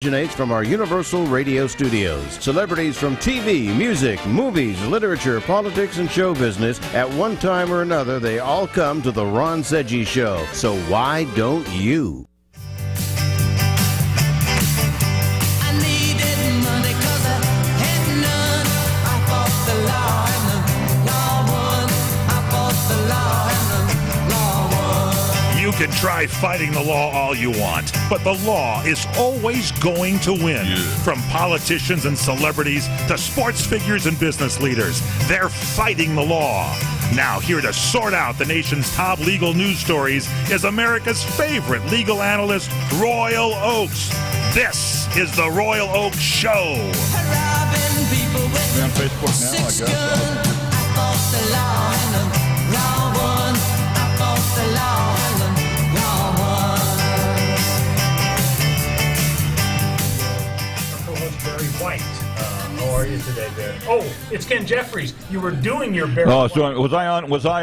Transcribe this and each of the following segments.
originates from our Universal Radio studios. Celebrities from TV, music, movies, literature, politics, and show business, at one time or another, they all come to the Ron Sedgy Show. So why don't you? You can try fighting the law all you want, but the law is always going to win. Yeah. From politicians and celebrities to sports figures and business leaders, they're fighting the law. Now, here to sort out the nation's top legal news stories is America's favorite legal analyst, Royal Oakes. This is the Royal Oakes Show. We're on Facebook now, I guess. White. How are you today, Barry? Oh, it's Ken Jeffries. You were doing your Barry. Oh, so was I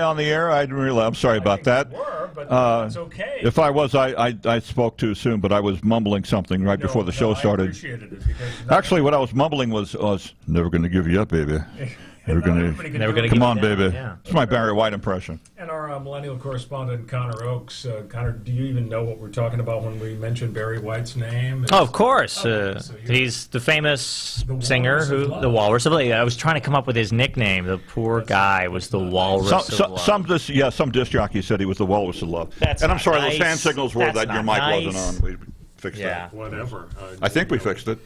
on the air? I didn't realize. I'm sorry about that. You were, but it's okay. If I was, I spoke too soon, but I was mumbling something right before the show started. I appreciated it because actually, what I was mumbling was never going to give you up, baby. Never gonna come on, baby. Yeah. It's my Barry White impression. And our millennial correspondent, Connor Oakes. Connor, do you even know what we're talking about when we mention Barry White's name? Oh, of course. Okay, he's the famous singer, the Walrus of Love. I was trying to come up with his nickname. The poor guy was the Walrus of Love. Some disc jockey said he was the Walrus of Love. And I'm sorry, those hand signals were that your mic wasn't on. We fixed that. Whatever. I think we fixed it.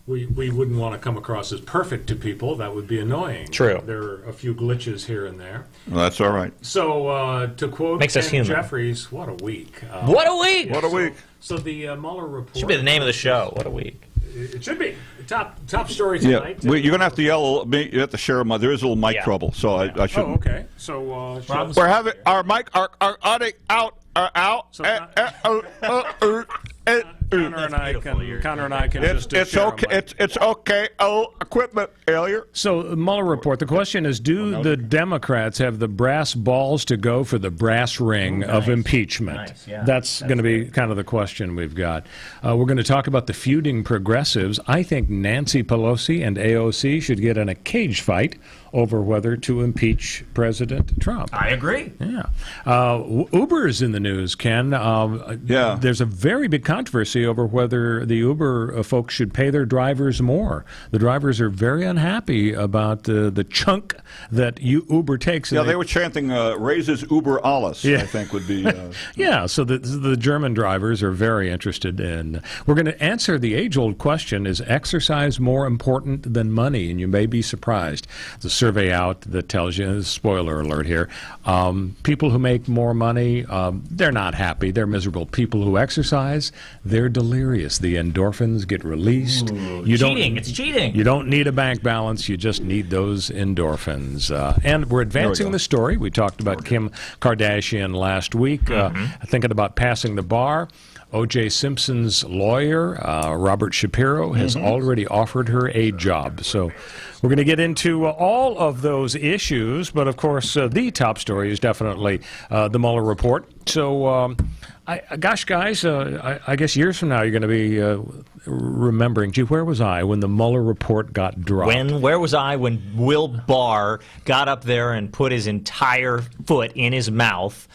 We wouldn't want to come across as perfect to people. That would be annoying. True. There are a few glitches here and there. Well, that's all right. So, to quote Ken Jeffries, what a week. What a week! What a week. So the Mueller report... Should be the name of the show. What a week. It should be. Top story tonight. Yeah, you're going to have to yell. You have to share my... There is a little mic trouble, so I should... Oh, okay. So... we're having... Our mic... Our audio out... Connor and I can just it's okay. It's okay. Oh, equipment failure. So the Mueller report. The question is: do the Democrats have the brass balls to go for the brass ring of impeachment? Nice, yeah. That's going to be kind of the question we've got. We're going to talk about the feuding progressives. I think Nancy Pelosi and AOC should get in a cage fight over whether to impeach President Trump. I agree. Yeah. Uber is in the news, Ken. There's a very big controversy over whether the Uber folks should pay their drivers more. The drivers are very unhappy about the chunk that Uber takes. Yeah, they were chanting, raises Uber alles, I think would be... Yeah, so the German drivers are very interested in... We're going to answer the age-old question, is exercise more important than money? And you may be surprised. The survey out that tells you, spoiler alert here, people who make more money, they're not happy, they're miserable. People who exercise, they're delirious. The endorphins get released. It's cheating. You don't need a bank balance, you just need those endorphins. And we're advancing the story. We talked about Kim Kardashian last week, thinking about passing the bar. O.J. Simpson's lawyer, Robert Shapiro, has already offered her a job. So we're going to get into all of those issues, but of course the top story is definitely the Mueller report. So, gosh, guys, I guess years from now you're going to be remembering, gee, where was I when the Mueller report got dropped? Where was I when Will Barr got up there and put his entire foot in his mouth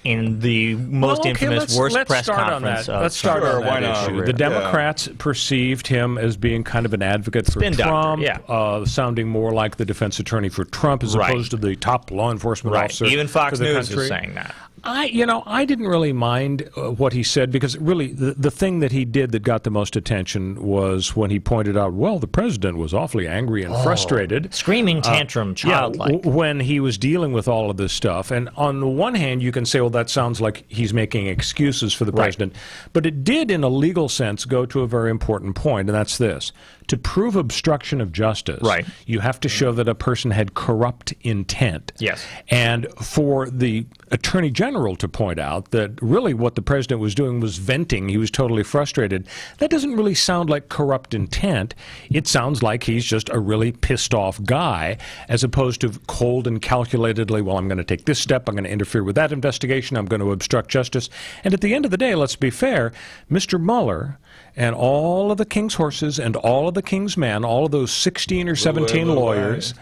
in the most infamous, worst press conference of Let's start on that issue. The Democrats perceived him as being kind of an advocate for Trump, sounding more like the defense attorney for Trump as opposed to the top law enforcement officer. Even Fox for the News country. is saying that. I didn't really mind what he said, because really the thing that he did that got the most attention was when he pointed out, well, the president was awfully angry and frustrated. Screaming tantrum, childlike. When he was dealing with all of this stuff. And on the one hand, you can say, well, that sounds like he's making excuses for the president. But it did, in a legal sense, go to a very important point, and that's this. To prove obstruction of justice, you have to show that a person had corrupt intent. Yes. And for the Attorney General to point out that really what the president was doing was venting, he was totally frustrated, that doesn't really sound like corrupt intent. It sounds like he's just a really pissed off guy, as opposed to cold and calculatedly, well, I'm going to take this step, I'm going to interfere with that investigation, I'm going to obstruct justice. And at the end of the day, let's be fair, Mr. Mueller and all of the king's horses and all of the king's men, all of those 16 or 17 lawyers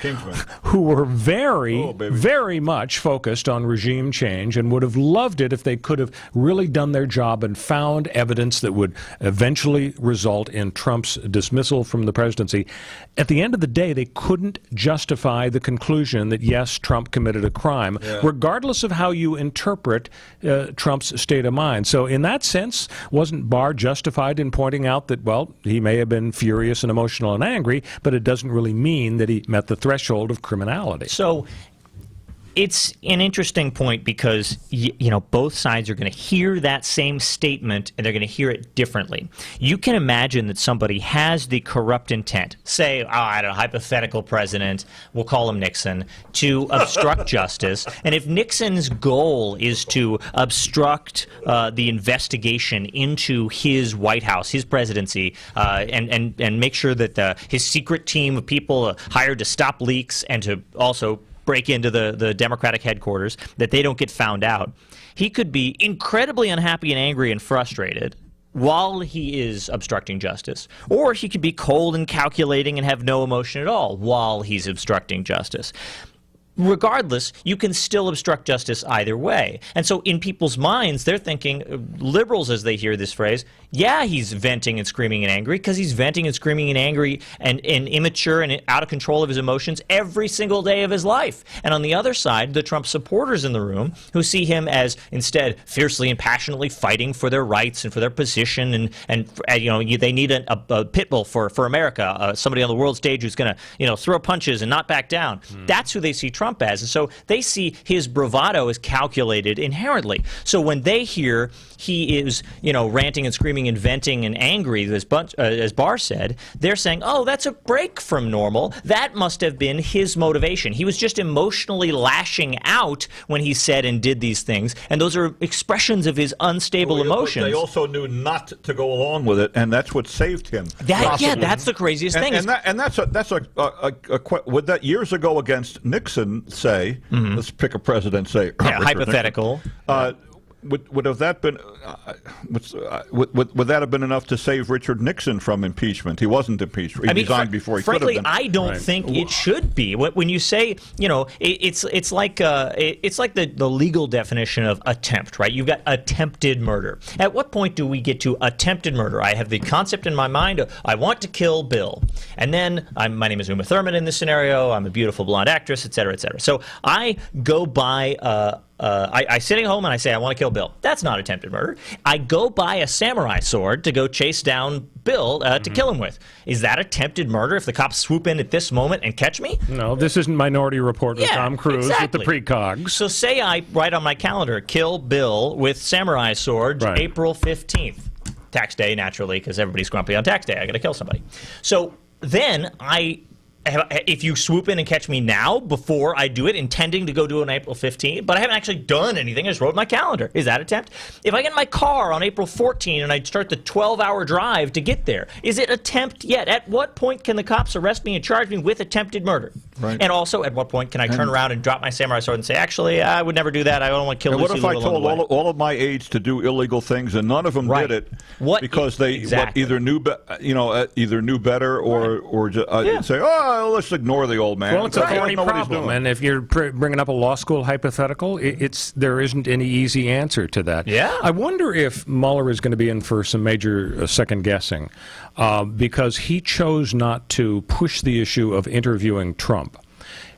who were very much focused on regime change and would have loved it if they could have really done their job and found evidence that would eventually result in Trump's dismissal from the presidency. At the end of the day, they couldn't justify the conclusion that, yes, Trump committed a crime, regardless of how you interpret Trump's state of mind. So in that sense, wasn't Barr justified in pointing out that, well, he may have been furious and emotional and angry, but it doesn't really mean that he met the threshold of criminality. So it's an interesting point because, you know, both sides are going to hear that same statement and they're going to hear it differently. You can imagine that somebody has the corrupt intent, say, I don't know, hypothetical president, we'll call him Nixon, to obstruct justice. And if Nixon's goal is to obstruct the investigation into his White House, his presidency, and make sure that his secret team of people hired to stop leaks and to also break into the Democratic headquarters, that they don't get found out, he could be incredibly unhappy and angry and frustrated while he is obstructing justice. Or he could be cold and calculating and have no emotion at all while he's obstructing justice. Regardless, you can still obstruct justice either way. And so in people's minds, they're thinking, liberals as they hear this phrase, yeah, he's venting and screaming and angry because he's venting and screaming and angry and immature and out of control of his emotions every single day of his life. And on the other side, the Trump supporters in the room who see him as instead fiercely and passionately fighting for their rights and for their position and you know, they need a pit bull for America, somebody on the world stage who's going to, you know, throw punches and not back down. That's who they see Trump as. And so they see his bravado as calculated inherently. So when they hear he is, you know, ranting and screaming and venting and angry, as Barr said, they're saying, oh, that's a break from normal. That must have been his motivation. He was just emotionally lashing out when he said and did these things, and those are expressions of his unstable emotions. They also knew not to go along with it, and that's what saved him. Yeah, that's the craziest thing. Would that years ago against Nixon say, let's pick a president, say, hypothetical. Would have that been would that have been enough to save Richard Nixon from impeachment? He wasn't impeached. He resigned before he could have been. I don't think it should be. When you say, you know, it's like the legal definition of attempt, right? You've got attempted murder. At what point do we get to attempted murder? I have the concept in my mind of I want to kill Bill, and then my name is Uma Thurman in this scenario. I'm a beautiful blonde actress, et cetera, et cetera. So I go by. I sit at home and I say I want to kill Bill. That's not attempted murder. I go buy a samurai sword to go chase down Bill to kill him with. Is that attempted murder if the cops swoop in at this moment and catch me? No, this isn't Minority Report with Tom Cruise with the precogs. So say I write on my calendar, kill Bill with samurai sword, April 15th. Tax day, naturally, because everybody's grumpy on tax day. I got to kill somebody. So then if you swoop in and catch me now before I do it, intending to go do it on April 15th, but I haven't actually done anything, I just wrote my calendar. Is that attempt? If I get in my car on April 14th and I start the 12-hour drive to get there, is it attempt yet? At what point can the cops arrest me and charge me with attempted murder? Right. And also, at what point can I turn around and drop my samurai sword and say, actually, I would never do that. I don't want to kill Lucy. What if I told all of my aides to do illegal things and none of them did it because they either knew better or say, oh, let's ignore the old man. Well, it's a thorny problem, and if you're bringing up a law school hypothetical, there isn't any easy answer to that. Yeah. I wonder if Mueller is going to be in for some major second guessing because he chose not to push the issue of interviewing Trump.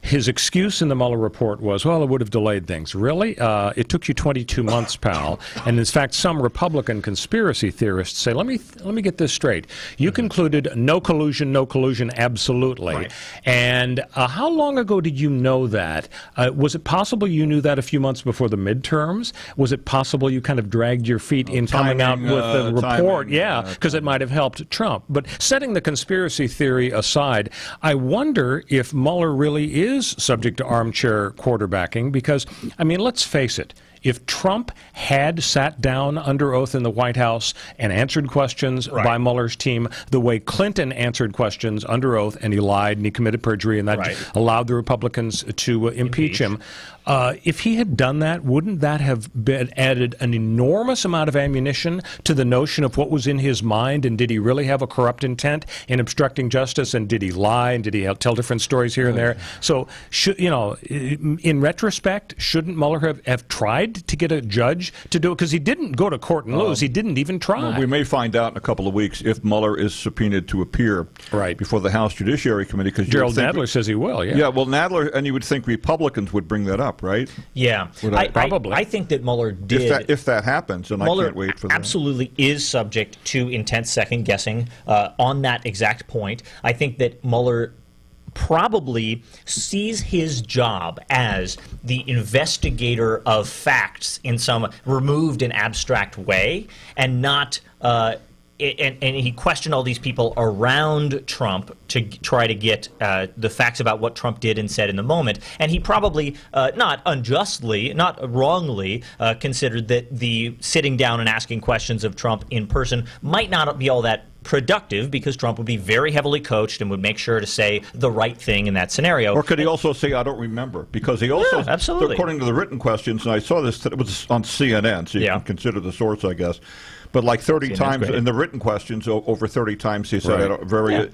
His excuse in the Mueller report was, well, it would have delayed things. Really? It took you 22 months, pal. And in fact, some Republican conspiracy theorists say, let me get this straight. You concluded no collusion, absolutely. Right. And how long ago did you know that? Was it possible you knew that a few months before the midterms? Was it possible you kind of dragged your feet in coming out with the report? Because it might have helped Trump. But setting the conspiracy theory aside, I wonder if Mueller really is subject to armchair quarterbacking because, I mean, let's face it, if Trump had sat down under oath in the White House and answered questions by Mueller's team the way Clinton answered questions under oath, and he lied and he committed perjury, and that allowed the Republicans to impeach him. If he had done that, wouldn't that have added an enormous amount of ammunition to the notion of what was in his mind, and did he really have a corrupt intent in obstructing justice, and did he lie, and did he tell different stories here and there? So, in retrospect, shouldn't Mueller have tried to get a judge to do it? Because he didn't go to court and lose. He didn't even try. Well, we may find out in a couple of weeks if Mueller is subpoenaed to appear before the House Judiciary Committee. Because Gerald Nadler says he will, Yeah, well, Nadler, and you would think Republicans would bring that up, right? Yeah. Probably. I think that Mueller did. If that happens, and Mueller I can't wait for that. Absolutely is subject to intense second-guessing on that exact point. I think that Mueller probably sees his job as the investigator of facts in some removed and abstract way, and not and he questioned all these people around Trump to try to get the facts about what Trump did and said in the moment. And he probably, not unjustly, not wrongly, considered that the sitting down and asking questions of Trump in person might not be all that productive, because Trump would be very heavily coached and would make sure to say the right thing in that scenario. Or could he also say, I don't remember? Because he also, absolutely. according to the written questions, and I saw this, it was on CNN, so you can consider the source, I guess. But like 30 times in the written questions, over 30 times he said various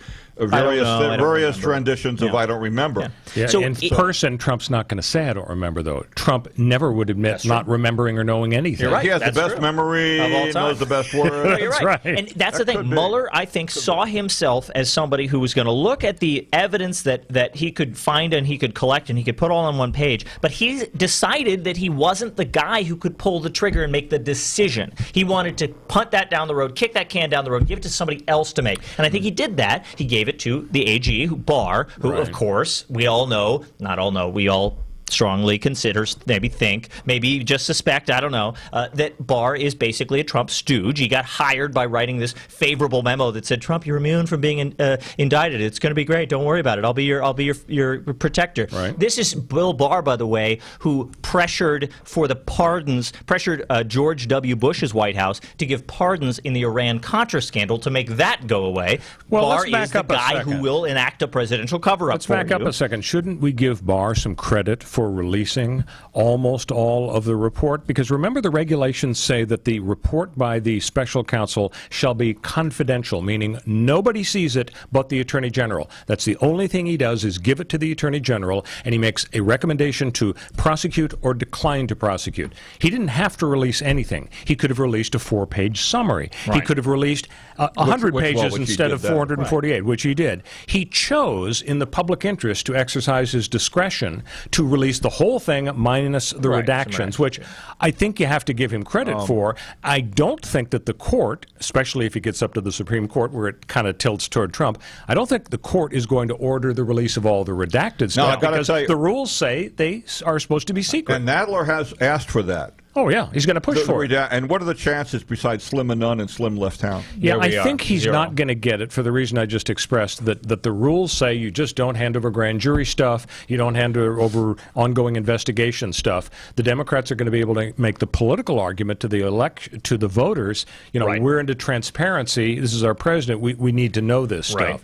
renditions of I don't remember. Yeah. So in person, Trump's not going to say I don't remember, though. Trump never would admit not remembering or knowing anything. You're right. He has the best memory, knows the best words. You're right. And that's the thing. Mueller, I think, saw himself as somebody who was going to look at the evidence that he could find and he could collect and he could put all on one page. But he decided that he wasn't the guy who could pull the trigger and make the decision. He wanted to punt that down the road, kick that can down the road, give it to somebody else to make. And I think he did that. He gave it to the AG, Barr, who, of course, we all know, not all know, we all strongly consider, maybe think, maybe just suspect, I don't know, that Barr is basically a Trump stooge. He got hired by writing this favorable memo that said, Trump, you're immune from being indicted. It's going to be great. Don't worry about it. I'll be your protector. Right. This is Bill Barr, by the way, who pressured for the pardons, pressured George W. Bush's White House to give pardons in the Iran-Contra scandal to make that go away. Well, Barr is the guy who will enact a presidential cover-up. Let's back up a second. Shouldn't we give Barr some credit for releasing almost all of the report? Because remember, the regulations say that the report by the special counsel shall be confidential, meaning nobody sees it but the Attorney General. That's the only thing he does, is give it to the Attorney General, and he makes a recommendation to prosecute or decline to prosecute. He didn't have to release anything. He could have released a 4-page summary. Right. He could have released 100 pages instead of 448, which he did. He chose, in the public interest, to exercise his discretion to release the whole thing minus the redactions, which I think you have to give him credit for. I don't think that the court, especially if it gets up to the Supreme Court where it kind of tilts toward Trump, I don't think the court is going to order the release of all the redacted stuff, because the rules say they are supposed to be secret. And Nadler has asked for that. Oh, yeah. He's going to push for it. And what are the chances, besides Slim and none and Slim left town? Yeah, I think he's not going to get it for the reason I just expressed, that the rules say you just don't hand over grand jury stuff, you don't hand over ongoing investigation stuff. The Democrats are going to be able to make the political argument to the voters, we're into transparency, this is our president, we need to know this stuff.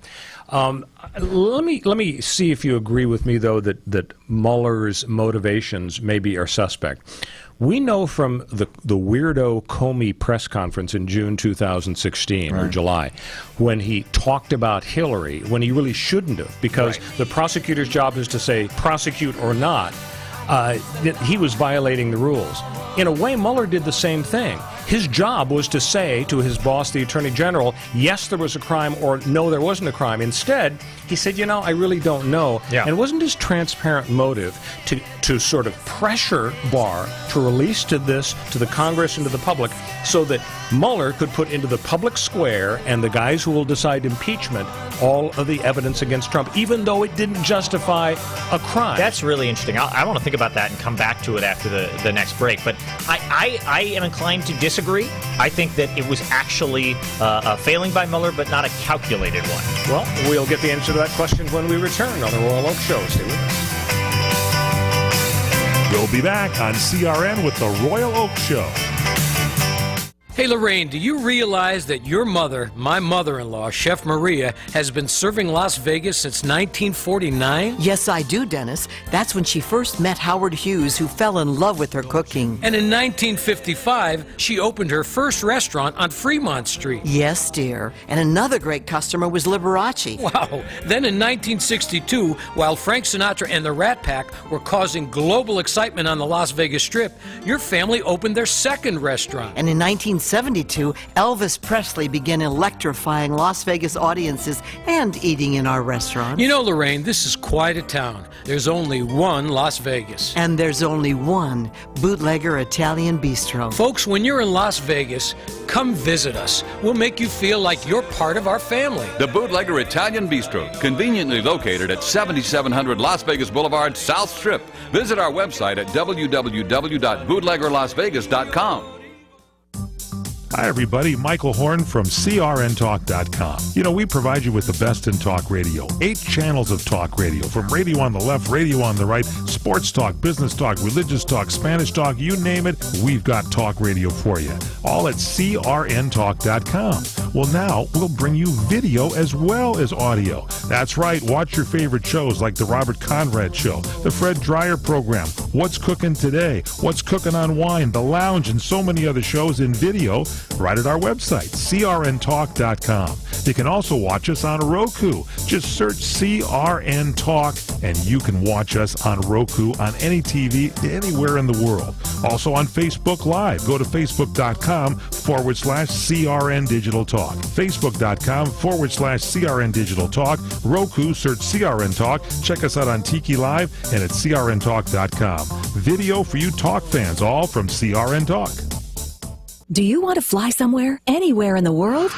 Let me see if you agree with me, though, that Mueller's motivations maybe are suspect. We know from the weirdo Comey press conference in June 2016 or July, when he talked about Hillary, when he really shouldn't have, because the prosecutor's job is to say prosecute or not, that he was violating the rules. In a way, Mueller did the same thing. His job was to say to his boss, the Attorney General, yes, there was a crime, or no, there wasn't a crime. Instead, he said, I really don't know. Yeah. And it wasn't his transparent motive to sort of pressure Barr to release to the Congress and to the public, so that Mueller could put into the public square, and the guys who will decide impeachment, all of the evidence against Trump, even though it didn't justify a crime. That's really interesting. I want to think about that and come back to it after the next break. But I am inclined to disagree. I think that it was actually a failing by Mueller, but not a calculated one. Well, we'll get the answer to that question when we return on the Royal Oak Show. Stay with us. We'll be back on CRN with the Royal Oak Show. Hey, Lorraine, do you realize that your mother, my mother-in-law, Chef Maria, has been serving Las Vegas since 1949? Yes, I do, Dennis. That's when she first met Howard Hughes, who fell in love with her cooking. And in 1955, she opened her first restaurant on Fremont Street. Yes, dear. And another great customer was Liberace. Wow. Then in 1962, while Frank Sinatra and the Rat Pack were causing global excitement on the Las Vegas Strip, your family opened their second restaurant. And in 1972, Elvis Presley began electrifying Las Vegas audiences and eating in our restaurants. You know, Lorraine, this is quite a town. There's only one Las Vegas. And there's only one Bootlegger Italian Bistro. Folks, when you're in Las Vegas, come visit us. We'll make you feel like you're part of our family. The Bootlegger Italian Bistro, conveniently located at 7700 Las Vegas Boulevard, South Strip. Visit our website at www.bootleggerlasvegas.com. Hi, everybody. Michael Horn from CRNTalk.com. You know, we provide you with the best in talk radio. 8 channels of talk radio, from radio on the left, radio on the right, sports talk, business talk, religious talk, Spanish talk, you name it, we've got talk radio for you. All at CRNTalk.com. Well, now we'll bring you video as well as audio. That's right. Watch your favorite shows like The Robert Conrad Show, The Fred Dreyer Program, What's Cooking Today, What's Cooking on Wine, The Lounge, and so many other shows in video right at our website, CRNTalk.com. You can also watch us on Roku. Just search CRN Talk, and you can watch us on Roku on any TV anywhere in the world. Also on Facebook Live. Go to Facebook.com/CRN Digital Talk. Facebook.com/CRN Digital Talk. Roku, search CRN Talk. Check us out on Tiki Live and at CRNTalk.com. Video for you talk fans, all from CRN Talk. Do you want to fly somewhere, anywhere in the world?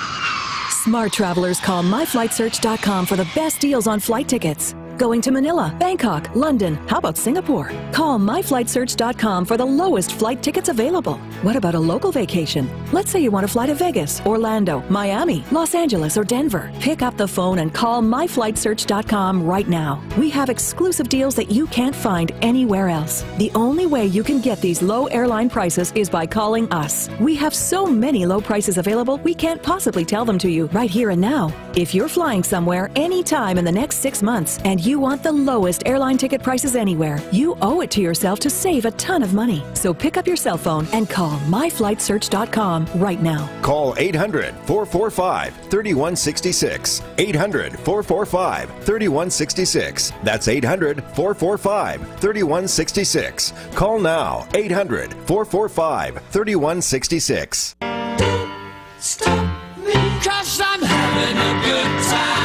Smart travelers call myflightsearch.com for the best deals on flight tickets. Going to Manila, Bangkok, London, how about Singapore? Call myflightsearch.com for the lowest flight tickets available. What about a local vacation? Let's say you want to fly to Vegas, Orlando, Miami, Los Angeles, or Denver. Pick up the phone and call myflightsearch.com right now. We have exclusive deals that you can't find anywhere else. The only way you can get these low airline prices is by calling us. We have so many low prices available, we can't possibly tell them to you right here and now. If you're flying somewhere anytime in the next 6 months and you want the lowest airline ticket prices anywhere, you owe it to yourself to save a ton of money. So pick up your cell phone and call myflightsearch.com right now. Call 800-445-3166. 800-445-3166. That's 800-445-3166. Call now. 800-445-3166. Stop me, 'cause I'm having a good time.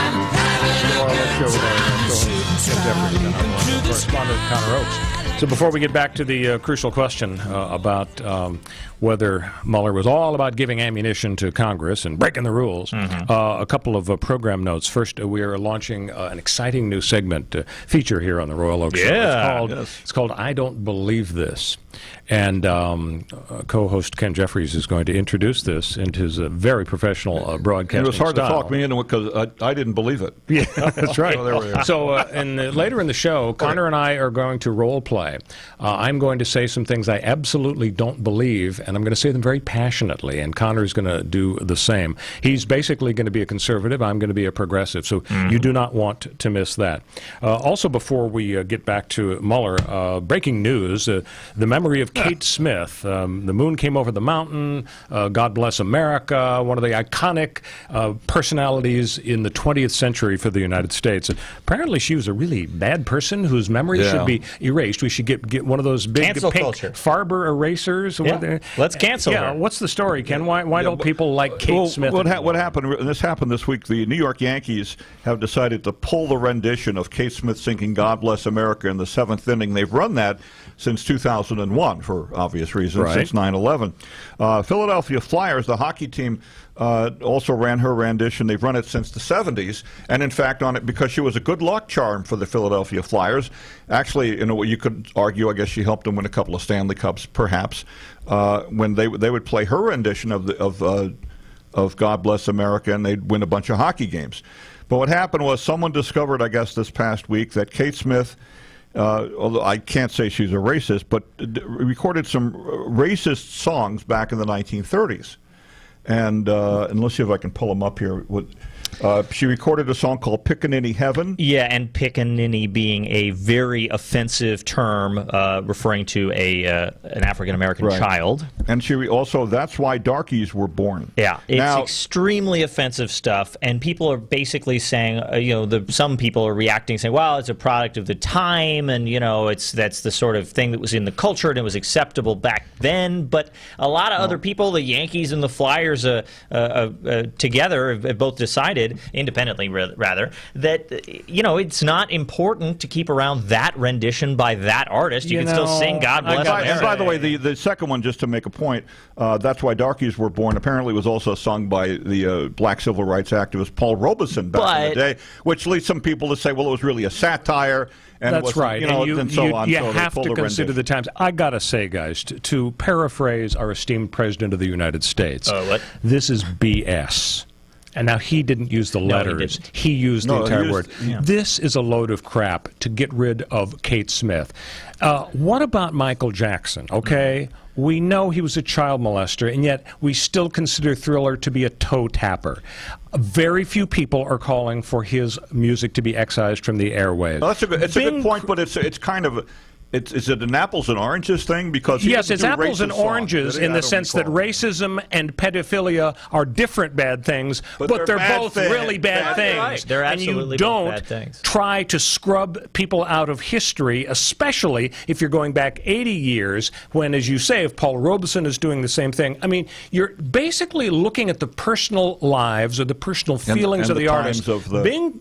Correspondent Connor Oakes. So before we get back to the crucial question about whether Mueller was all about giving ammunition to Congress and breaking the rules, a couple of program notes. First, we are launching an exciting new segment feature here on the Royal Oak Show. It's called I Don't Believe This. And co-host Ken Jeffries is going to introduce this into his very professional broadcasting It was hard style. to talk me into it because I didn't believe it. Yeah, that's right. So there we are. So later in the show, Connor and I are going to role play. I'm going to say some things I absolutely don't believe, and I'm going to say them very passionately, and Connor's going to do the same. He's basically going to be a conservative. I'm going to be a progressive, so you do not want to miss that. Also, before we get back to Mueller, breaking news, the memory of Kate Smith. The moon came over the mountain. God bless America. One of the iconic personalities in the 20th century for the United States. Apparently, she was a really bad person whose memory should be erased. We should get one of those big Cancel pink culture. Farber erasers. Yeah. Let's cancel her. What's the story, Ken? Why don't people like Kate Smith? What happened, and this happened this week, the New York Yankees have decided to pull the rendition of Kate Smith singing God Bless America in the 7th inning. They've run that since 2001 for obvious reasons, since 9/11. Philadelphia Flyers, the hockey team, also ran her rendition. They've run it since the 70s, and in fact, on it because she was a good luck charm for the Philadelphia Flyers. Actually, in a way, you could argue, I guess she helped them win a couple of Stanley Cups, perhaps, when they would play her rendition of God Bless America, and they'd win a bunch of hockey games. But what happened was someone discovered, I guess, this past week that Kate Smith although I can't say she's a racist, but recorded some racist songs back in the 1930s. And let's see if I can pull them up here. She recorded a song called Pickaninny Heaven. Yeah, and pickaninny being a very offensive term referring to an African-American child. And she also, That's Why Darkies Were Born. Yeah, it's extremely offensive stuff, and people are basically saying, some people are reacting, saying, well, it's a product of the time, and, that's the sort of thing that was in the culture, and it was acceptable back then, but a lot of other people, the Yankees and the Flyers together, have both decided, independently rather, that it's not important to keep around that rendition by that artist. You can still sing God Bless America. And by the way, the second one, just to make a point, That's Why Darkies Were Born, apparently was also sung by the black civil rights activist Paul Robeson back in the day, which leads some people to say, well, it was really a satire. And that's right. And so on. You so have to consider the times. I got to say, guys, to paraphrase our esteemed President of the United States, this is BS. And now he didn't use the letters. He used the entire word. Yeah. This is a load of crap to get rid of Kate Smith. What about Michael Jackson? Okay, we know he was a child molester, and yet we still consider Thriller to be a toe tapper. Very few people are calling for his music to be excised from the airwaves. Well, it's a good point, but it's kind of... Is it an apples and oranges thing? Because yes, it's apples and oranges in the sense that racism and pedophilia are different bad things, but they're both really bad things. Right. They're absolutely bad things. And you don't try to scrub people out of history, especially if you're going back 80 years when, as you say, if Paul Robeson is doing the same thing, I mean, you're basically looking at the personal lives or the personal feelings of the artist. Bing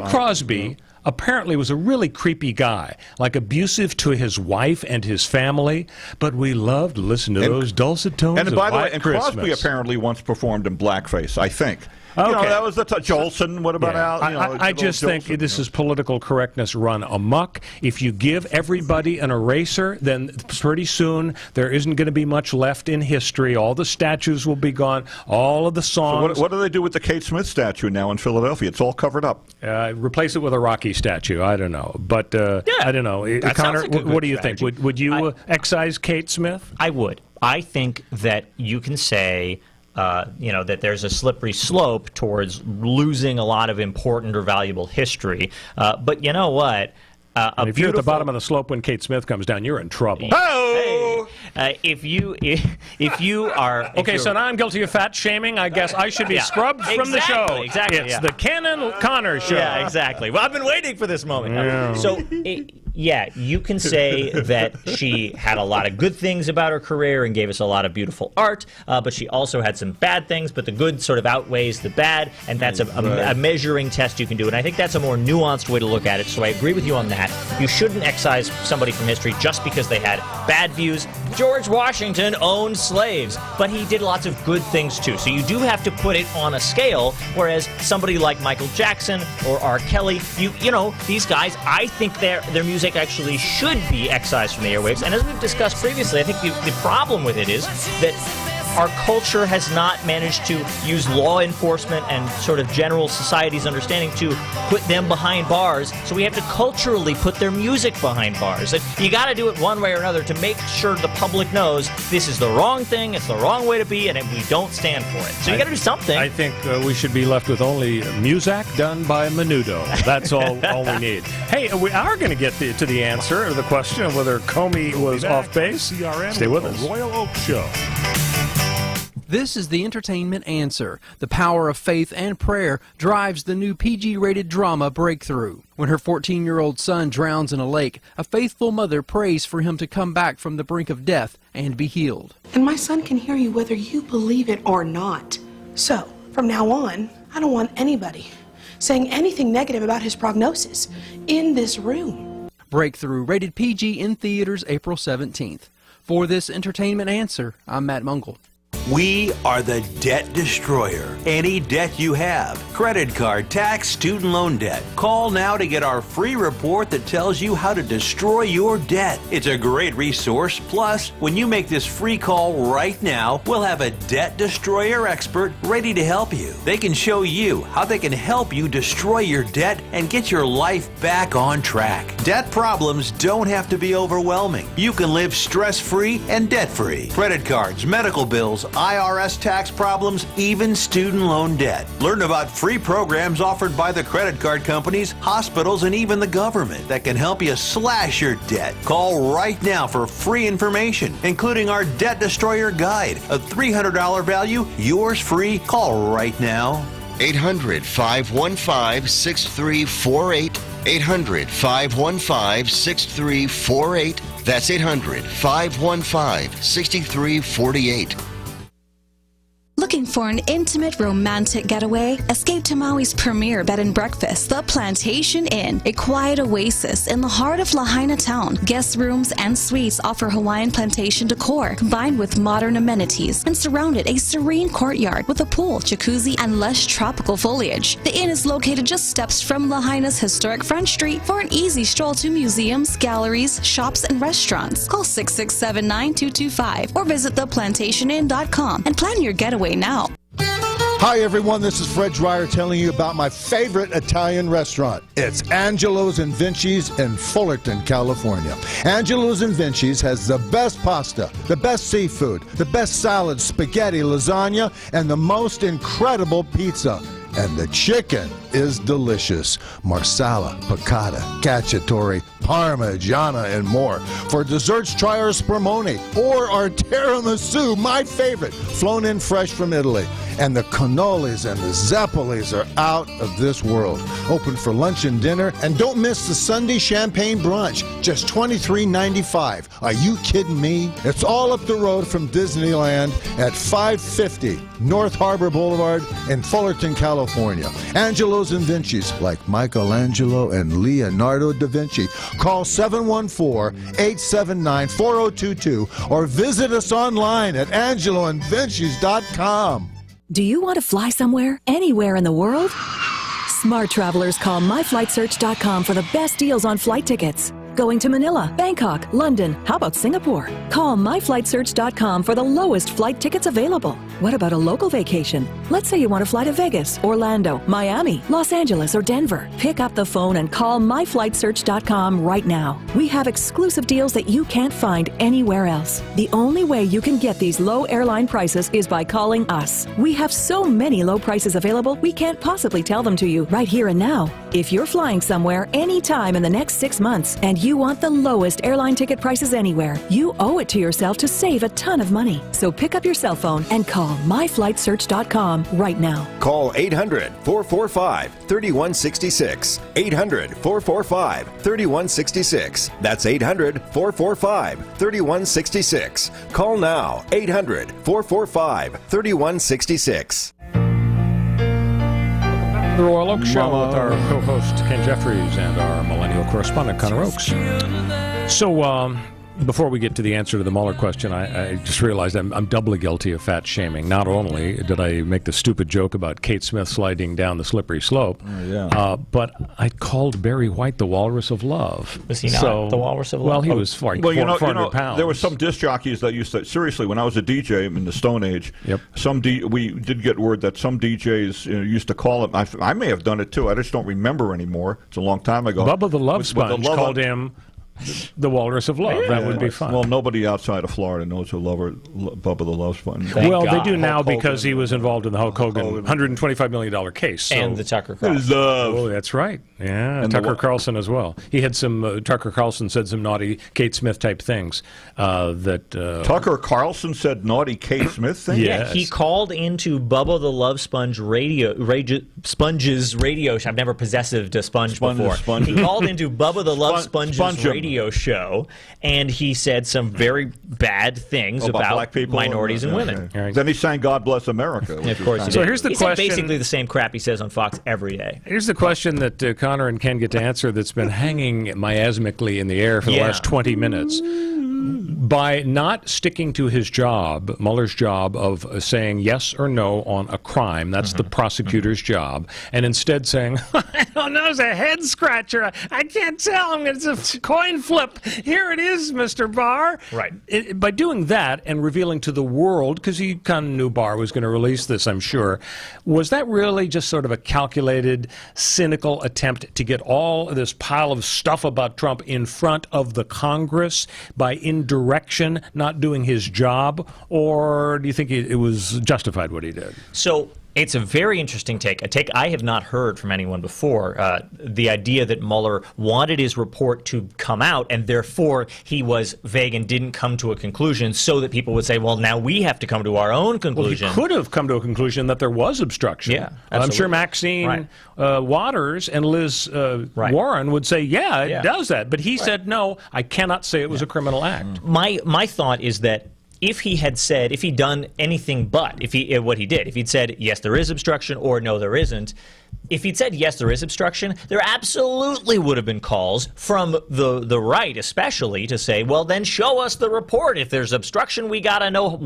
Crosby apparently was a really creepy guy, like abusive to his wife and his family, but we loved to listen to those dulcet tones and by the way, Christmas. Crosby apparently once performed in blackface, I think. Okay. That was the Jolson. What about Al? I just think this is political correctness run amok. If you give everybody an eraser, then pretty soon there isn't going to be much left in history. All the statues will be gone. All of the songs. So what do they do with the Kate Smith statue now in Philadelphia? It's all covered up. Replace it with a Rocky statue. I don't know, but I don't know. Connor, what do you think? Would you excise Kate Smith? I would. I think that you can say. That there's a slippery slope towards losing a lot of important or valuable history. But you know what? If you're at the bottom of the slope when Kate Smith comes down, you're in trouble. If you are... Okay, so now I'm guilty of fat shaming. I guess I should be scrubbed from the show. Exactly. It's the Cannon Connor Show. Yeah, exactly. Well, I've been waiting for this moment. Yeah. So... you can say that she had a lot of good things about her career and gave us a lot of beautiful art, but she also had some bad things, but the good sort of outweighs the bad, and that's a measuring test you can do. And I think that's a more nuanced way to look at it, so I agree with you on that. You shouldn't excise somebody from history just because they had bad views. George Washington owned slaves, but he did lots of good things too. So you do have to put it on a scale, whereas somebody like Michael Jackson or R. Kelly, these guys, I think their music actually should be excised from the airwaves. And as we've discussed previously, I think the problem with it is that our culture has not managed to use law enforcement and sort of general society's understanding to put them behind bars. So we have to culturally put their music behind bars. And you got to do it one way or another to make sure the public knows this is the wrong thing, it's the wrong way to be, and we don't stand for it. So you got to do something. I think we should be left with only Muzak done by Menudo. That's all we need. Hey, we are going to get to the answer to the question of whether Comey was off base. CRN Stay with us. Royal Oak Show. This is the entertainment answer. The power of faith and prayer drives the new PG-rated drama Breakthrough. When her 14-year-old son drowns in a lake, a faithful mother prays for him to come back from the brink of death and be healed. And my son can hear you whether you believe it or not. So, from now on, I don't want anybody saying anything negative about his prognosis in this room. Breakthrough, rated PG, in theaters April 17th. For this entertainment answer, I'm Matt Mungle. We are the debt destroyer. Any debt you have, credit card, tax, student loan debt, call now to get our free report that tells you how to destroy your debt. It's a great resource. Plus, when you make this free call right now, we'll have a debt destroyer expert ready to help you. They can show you how they can help you destroy your debt and get your life back on track. Debt problems don't have to be overwhelming. You can live stress-free and debt-free. Credit cards, medical bills, IRS tax problems, even student loan debt. Learn about free programs offered by the credit card companies, hospitals, and even the government that can help you slash your debt. Call right now for free information, including our Debt Destroyer Guide, a $300 value, yours free. Call right now. 800-515-6348. 800-515-6348. That's 800-515-6348. Looking for an intimate, romantic getaway? Escape to Maui's premier bed and breakfast, The Plantation Inn, a quiet oasis in the heart of Lahaina town. Guest rooms and suites offer Hawaiian plantation decor, combined with modern amenities, and surrounded a serene courtyard with a pool, jacuzzi, and lush tropical foliage. The inn is located just steps from Lahaina's historic Front Street for an easy stroll to museums, galleries, shops, and restaurants. Call 667-9225 or visit theplantationinn.com and plan your getaway now. Hi everyone, this is Fred Dreyer telling you about my favorite Italian restaurant. It's Angelo's and Vinci's in Fullerton, California. Angelo's and Vinci's has the best pasta, the best seafood, the best salad, spaghetti, lasagna, and the most incredible pizza. And the chicken is delicious. Marsala, piccata, cacciatore, parmigiana, and more. For desserts, try our spumoni or our tiramisu, my favorite, flown in fresh from Italy. And the cannolis and the zeppolis are out of this world. Open for lunch and dinner. And don't miss the Sunday champagne brunch, just $23.95. Are you kidding me? It's all up the road from Disneyland at 550 North Harbor Boulevard in Fullerton, California. Angelo's and Vinci's, like Michelangelo and Leonardo da Vinci. Call 714-879-4022 or visit us online at angeloandvinci's.com. Do you want to fly somewhere, anywhere in the world? Smart travelers call myflightsearch.com for the best deals on flight tickets. Going to Manila, Bangkok, London, how about Singapore? Call myflightsearch.com for the lowest flight tickets available. What about a local vacation? Let's say you want to fly to Vegas, Orlando, Miami, Los Angeles, or Denver. Pick up the phone and call myflightsearch.com right now. We have exclusive deals that you can't find anywhere else. The only way you can get these low airline prices is by calling us. We have so many low prices available, we can't possibly tell them to you right here and now. If you're flying somewhere anytime in the next 6 months and you want the lowest airline ticket prices anywhere, you owe it to yourself to save a ton of money. So pick up your cell phone and call myflightsearch.com right now. Call 800-445-3166. 800-445-3166. That's 800-445-3166. Call now. 800-445-3166. The Royal Oak Show with our co-host Ken Jeffries and our millennial correspondent Connor Oakes. So, before we get to the answer to the Mueller question, I just realized I'm doubly guilty of fat shaming. Not only did I make the stupid joke about Kate Smith sliding down the slippery slope, but I called Barry White the Walrus of Love. Was he not the Walrus of Love? Well, he was like 400 pounds. There were some disc jockeys that used to, seriously, when I was a DJ in the Stone Age, we did get word that some DJs used to call him, I may have done it too, I just don't remember anymore. It's a long time ago. Bubba the Love Sponge called him the Walrus of Love. That would be fun. Well, nobody outside of Florida knows who Bubba the Love Sponge. Well, they do now because he was involved in the Hulk Hogan $125 million case. So. And the Tucker Carlson. Oh, that's right. Yeah, and Tucker Carlson as well. He had some, Tucker Carlson said some naughty Kate Smith type things. Tucker Carlson said naughty Kate Smith things? Yeah, he called into Bubba the Love Sponge's radio show. I've never possessived a sponge before. He called into Bubba the Love Sponge's radio show, and he said some very bad things about black people, minorities and women. Then he sang "God Bless America." Of course, he did. So here's the question. Said basically the same crap he says on Fox every day. Here's the question that Connor and Ken get to answer that's been hanging miasmically in the air for the last 20 minutes. by not sticking to his job, Mueller's job of saying yes or no on a crime, that's the prosecutor's job, and instead saying, I don't know, it's a head scratcher. I can't tell. It's a coin flip. Here it is, Mr. Barr. Right. By doing that and revealing to the world, because he kind of knew Barr was going to release this, I'm sure, was that really just sort of a calculated, cynical attempt to get all of this pile of stuff about Trump in front of the Congress by indirection, not doing his job? Or do you think it was justified what he did? So it's a very interesting take, a take I have not heard from anyone before. The idea that Mueller wanted his report to come out, and therefore he was vague and didn't come to a conclusion, so that people would say, well, now we have to come to our own conclusion. Well, he could have come to a conclusion that there was obstruction. Yeah, I'm sure Maxine Waters and Liz Warren would say, yeah, it does that. But he said, no, I cannot say it was a criminal act. My thought is that if he had said, if he'd done anything but what he did, if he'd said, yes, there is obstruction, or no, there isn't, if he'd said, yes, there is obstruction, there absolutely would have been calls from the right, especially, to say, well, then show us the report. If there's obstruction, we got to know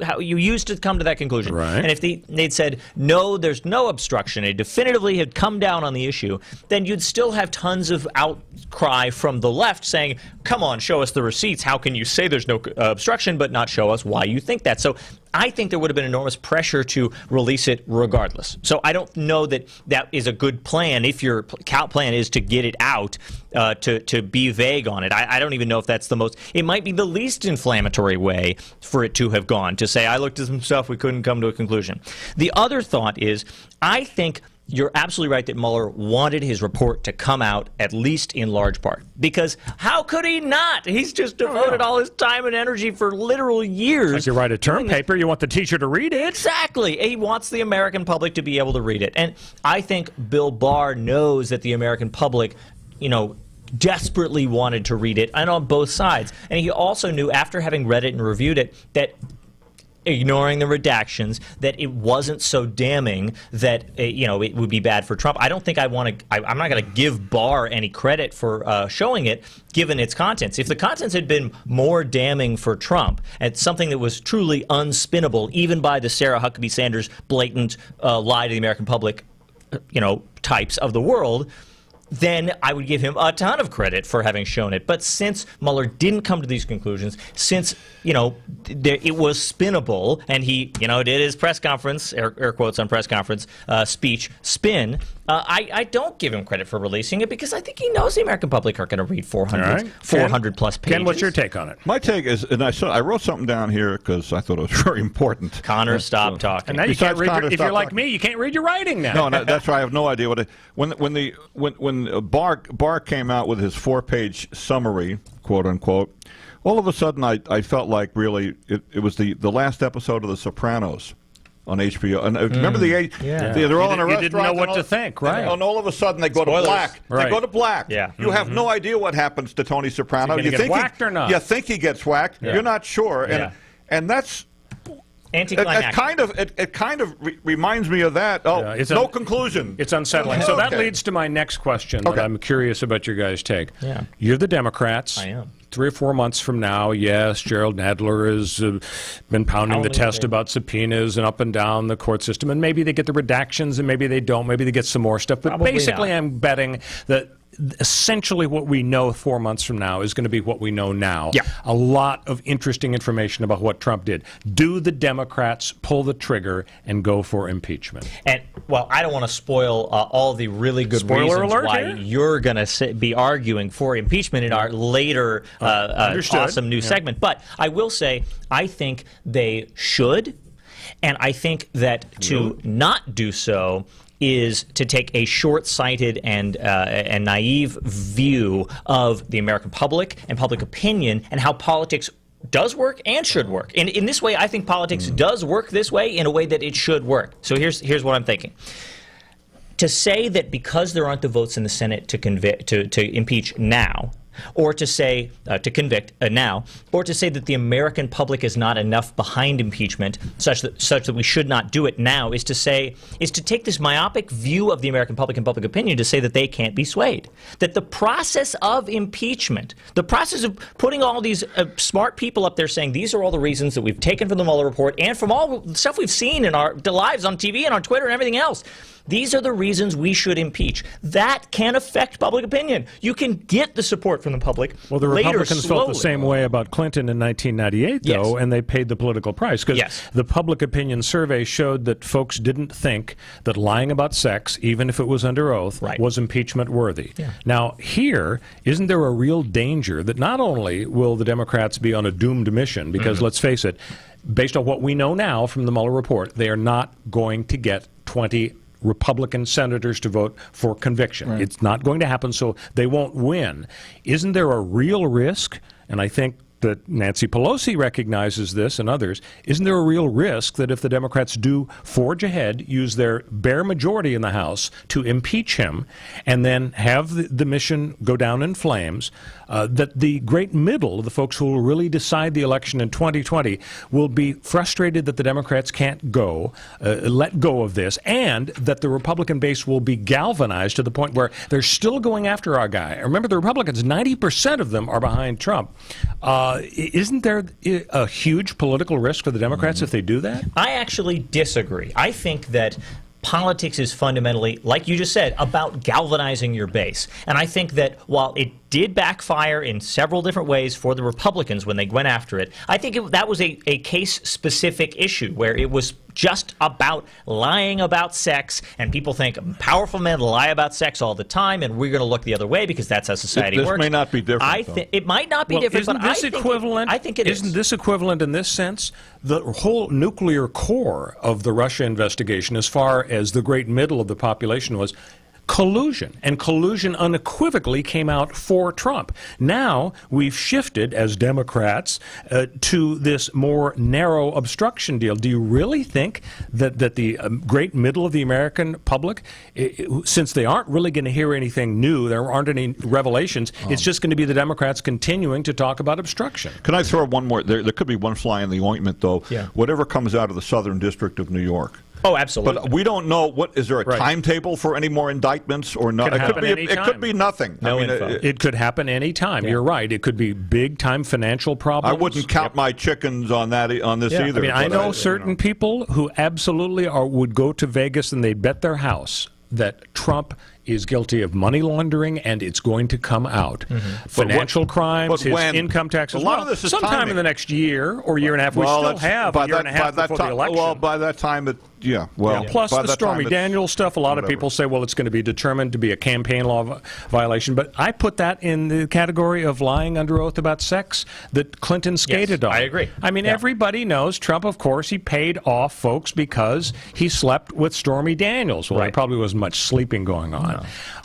how you used to come to that conclusion. Right. And if they'd said, no, there's no obstruction, it definitively had come down on the issue, then you'd still have tons of outcry from the left saying, come on, show us the receipts. How can you say there's no obstruction but not show us why you think that? So I think there would have been enormous pressure to release it regardless. So I don't know that that is a good plan if your plan is to get it out, to be vague on it. I don't even know if that's the most... It might be the least inflammatory way for it to have gone, to say, I looked at some stuff, we couldn't come to a conclusion. The other thought is, I think you're absolutely right that Mueller wanted his report to come out, at least in large part. Because how could he not? He's just devoted all his time and energy for literal years. It's like you write a term paper, you want the teacher to read it. Exactly. He wants the American public to be able to read it. And I think Bill Barr knows that the American public, desperately wanted to read it, and on both sides. And he also knew, after having read it and reviewed it, that ignoring the redactions, that it wasn't so damning that it would be bad for Trump. I don't think I'm not going to give Barr any credit for showing it, given its contents. If the contents had been more damning for Trump, and something that was truly unspinnable, even by the Sarah Huckabee Sanders blatant lie to the American public, types of the world, then I would give him a ton of credit for having shown it. But since Mueller didn't come to these conclusions, since, it was spinnable, and he, did his press conference, air quotes on press conference, speech, spin, I don't give him credit for releasing it, because I think he knows the American public aren't going to read 400 plus pages. Ken, what's your take on it? My take is, and I wrote something down here because I thought it was very important. Connor, stop talking. And now you can't read if you're like me, you can't read your writing now. No, that's why I have no idea what it. When Barr came out with his 4-page summary, quote unquote, all of a sudden I felt like really it was the last episode of The Sopranos on HBO. And remember they're all in a restaurant. You didn't know what to think, right? And all of a sudden they go to black. Right. They go to black. Yeah. You have no idea what happens to Tony Soprano. You think whacked or not? You think he gets whacked. Yeah. You're not sure. And that's anticlimactic. It kind of reminds me of that. No conclusion. It's unsettling. So that leads to my next question that I'm curious about your guys' take. Yeah. You're the Democrats. I am. 3 or 4 months from now, yes, Gerald Nadler has been pounding the test about subpoenas and up and down the court system, and maybe they get the redactions and maybe they don't. Maybe they get some more stuff. But Probably basically not. I'm betting that essentially what we know 4 months from now is going to be what we know now. Yeah. A lot of interesting information about what Trump did. Do the Democrats pull the trigger and go for impeachment? And, well, I don't want to spoil all the really good reasons why you're going to be arguing for impeachment in our later awesome new segment. But I will say, I think they should, and I think that to not do so is to take a short-sighted and naive view of the American public and public opinion and how politics does work and should work. And in this way, I think politics does work this way in a way that it should work. So here's what I'm thinking. To say that because there aren't the votes in the Senate to impeach now, or to say, to convict now, or to say that the American public is not enough behind impeachment such that we should not do it now, is to take this myopic view of the American public and public opinion to say that they can't be swayed. That the process of impeachment, the process of putting all these smart people up there saying these are all the reasons that we've taken from the Mueller report and from all the stuff we've seen in our lives on TV and on Twitter and everything else. These are the reasons we should impeach. That can affect public opinion. You can get the support from the public. Well, the later, Republicans felt the same way about Clinton in 1998, though, yes. and they paid the political price. Because the public opinion survey showed that folks didn't think that lying about sex, even if it was under oath, was impeachment worthy. Yeah. Now, here, isn't there a real danger that not only will the Democrats be on a doomed mission, because let's face it, based on what we know now from the Mueller report, they are not going to get 20 Republican senators to vote for conviction. Right. It's not going to happen, so they won't win. Isn't there a real risk, and I think that Nancy Pelosi recognizes this and others, isn't there a real risk that if the Democrats do forge ahead, use their bare majority in the House to impeach him, and then have the mission go down in flames, that the great middle, the folks who will really decide the election in 2020, will be frustrated that the Democrats can't let go of this, and that the Republican base will be galvanized to the point where they're still going after our guy. Remember, the Republicans, 90% of them are behind Trump. Isn't there a huge political risk for the Democrats if they do that? I actually disagree. I think that politics is fundamentally, like you just said, about galvanizing your base. And I think that while it did backfire in several different ways for the Republicans when they went after it, I think that was a case-specific issue where it was just about lying about sex, and people think powerful men lie about sex all the time, and we're going to look the other way because that's how society works. This may not be different. It might not be different, but I think it is. Isn't this equivalent in this sense? The whole nuclear core of the Russia investigation, as far as the great middle of the population, was collusion, and collusion unequivocally came out for Trump. Now we've shifted as Democrats to this more narrow obstruction deal. Do you really think that the great middle of the American public, since they aren't really going to hear anything new, there aren't any revelations, it's just going to be the Democrats continuing to talk about obstruction? Can I throw one more? There could be one fly in the ointment, though. Yeah. Whatever comes out of the Southern District of New York. Oh, absolutely. But we don't know is there a timetable for any more indictments or not? It could be nothing. No info. It could happen any time. Yeah. You're right. It could be big time financial problems. I wouldn't count my chickens on this either. I mean, I know certain people who absolutely would go to Vegas and they'd bet their house that Trump is guilty of money laundering, and it's going to come out. Financial crimes, his income taxes. A lot of this is sometime timing. in the next year or year and a half. We still have a year and a half before the election. Well, by that time, Plus the Stormy Daniels stuff, a lot of people say, well, it's going to be determined to be a campaign law violation. But I put that in the category of lying under oath about sex that Clinton skated on. I agree. I mean, everybody knows Trump, of course, he paid off folks because he slept with Stormy Daniels. Well, there probably wasn't much sleeping going on.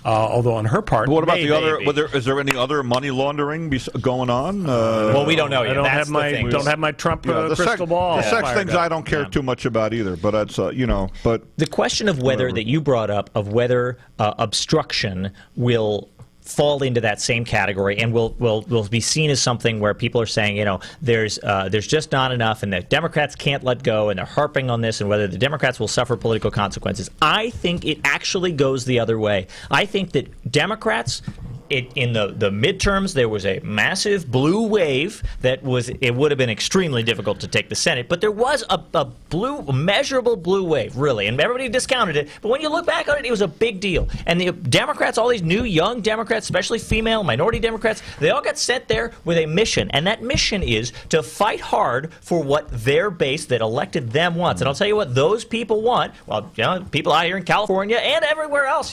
Although on her part, what about the other? Is there any other money laundering going on? Well, we don't know yet. I don't have my Trump crystal ball. The sex things I don't care too much about either. But that's But the question of whether that you brought up of whether obstruction will fall into that same category and will be seen as something where people are saying, there's just not enough, and the Democrats can't let go, and they're harping on this, and whether the Democrats will suffer political consequences. I think it actually goes the other way. I think that Democrats, in the midterms, there was a massive blue wave it would have been extremely difficult to take the Senate, but there was a measurable blue wave, really, and everybody discounted it. But when you look back on it, it was a big deal. And the Democrats, all these new young Democrats, especially female, minority Democrats, they all got sent there with a mission, and that mission is to fight hard for what their base that elected them wants. And I'll tell you what those people want. Well, people out here in California and everywhere else,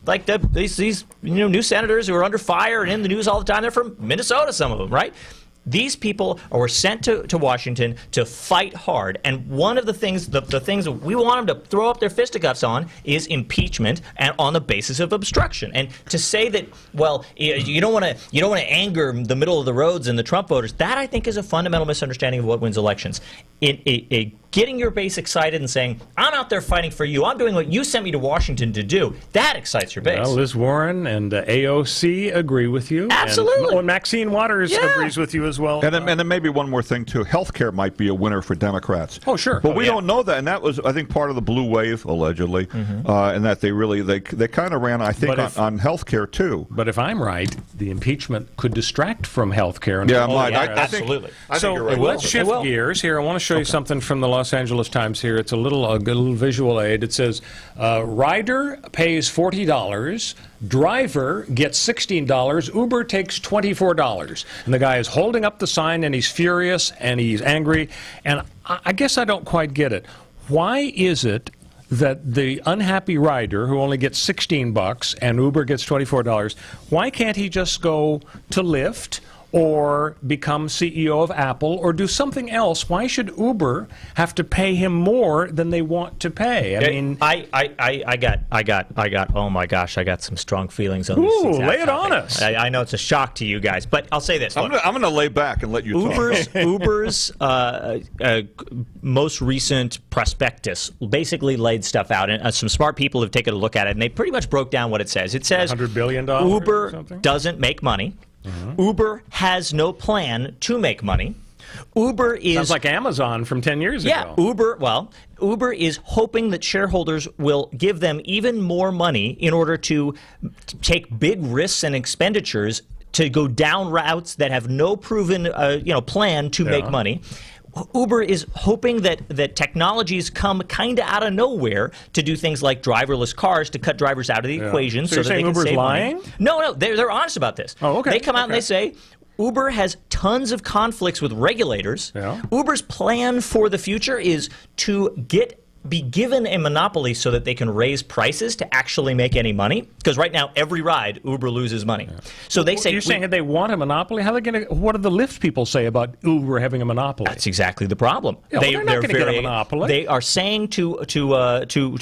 like these new senators who are under fire and in the news all the time. They're from Minnesota, some of them, right? These people were sent to Washington to fight hard, and one of the things that we want them to throw up their fisticuffs on is impeachment, and on the basis of obstruction. And to say that, well, you don't want to anger the middle of the roads and the Trump voters, that I think is a fundamental misunderstanding of what wins elections. A getting your base excited and saying, I'm out there fighting for you. I'm doing what you sent me to Washington to do. That excites your base. Well, Liz Warren and AOC agree with you. Absolutely. And Maxine Waters agrees with you as well. And then maybe one more thing, too. Healthcare might be a winner for Democrats. Oh, sure. But we don't know that. And that was, I think, part of the blue wave, allegedly, and that they kind of ran, I think, on healthcare, too. But if I'm right, the impeachment could distract from healthcare. Yeah, absolutely. I think you're right. Let's shift gears here. I want to show you something from the Los Angeles Times here. It's a little visual aid. It says, rider pays $40, driver gets $16, Uber takes $24. And the guy is holding up the sign, and he's furious, and he's angry. And I guess I don't quite get it. Why is it that the unhappy rider who only gets $16 and Uber gets $24, why can't he just go to Lyft or become CEO of Apple or do something else? Why should Uber have to pay him more than they want to pay? I mean, I got. Oh my gosh, I got some strong feelings on this. Ooh, lay it on us. I know it's a shock to you guys, but I'll say this. I'm going to lay back and let you talk. Uber's most recent prospectus basically laid stuff out, and some smart people have taken a look at it, and they pretty much broke down what it says. It says $100 billion Uber doesn't make money. Uber has no plan to make money. Uber is... Sounds like Amazon from 10 years ago. Yeah, Uber is hoping that shareholders will give them even more money in order to take big risks and expenditures to go down routes that have no proven plan to make money. Uber is hoping that technologies come kind of out of nowhere to do things like driverless cars to cut drivers out of the equation so that they can Uber's save lying? money. No, they're honest about this. Oh, okay. They come out and they say Uber has tons of conflicts with regulators. Yeah. Uber's plan for the future is to be given a monopoly so that they can raise prices to actually make any money. Because right now, every ride, Uber loses money. So they say... You're saying that they want a monopoly? How are they going to... What do the Lyft people say about Uber having a monopoly? That's exactly the problem. Yeah, they're not going to get a monopoly. They are saying to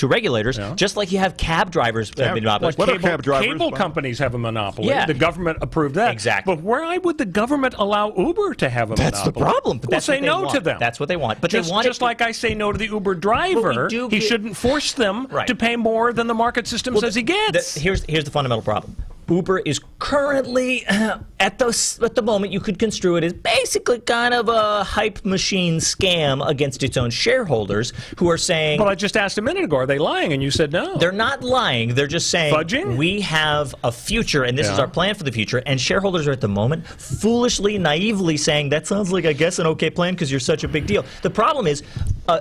regulators, just like you have cab drivers monopolies. Cable companies have a monopoly. Yeah. The government approved that. Exactly. But why would the government allow Uber to have a monopoly? That's the problem. But We'll say no to them. That's what they want. But just like I say no to the Uber driver, he shouldn't force them to pay more than the market system says he gets. Here's the fundamental problem. Uber is currently, at the moment, you could construe it as basically kind of a hype machine scam against its own shareholders who are saying... Well, I just asked a minute ago, are they lying? And you said no. They're not lying. They're just saying, fudging? We have a future, and this is our plan for the future. And shareholders are at the moment foolishly, naively saying, that sounds like, I guess, an okay plan because you're such a big deal. The problem is,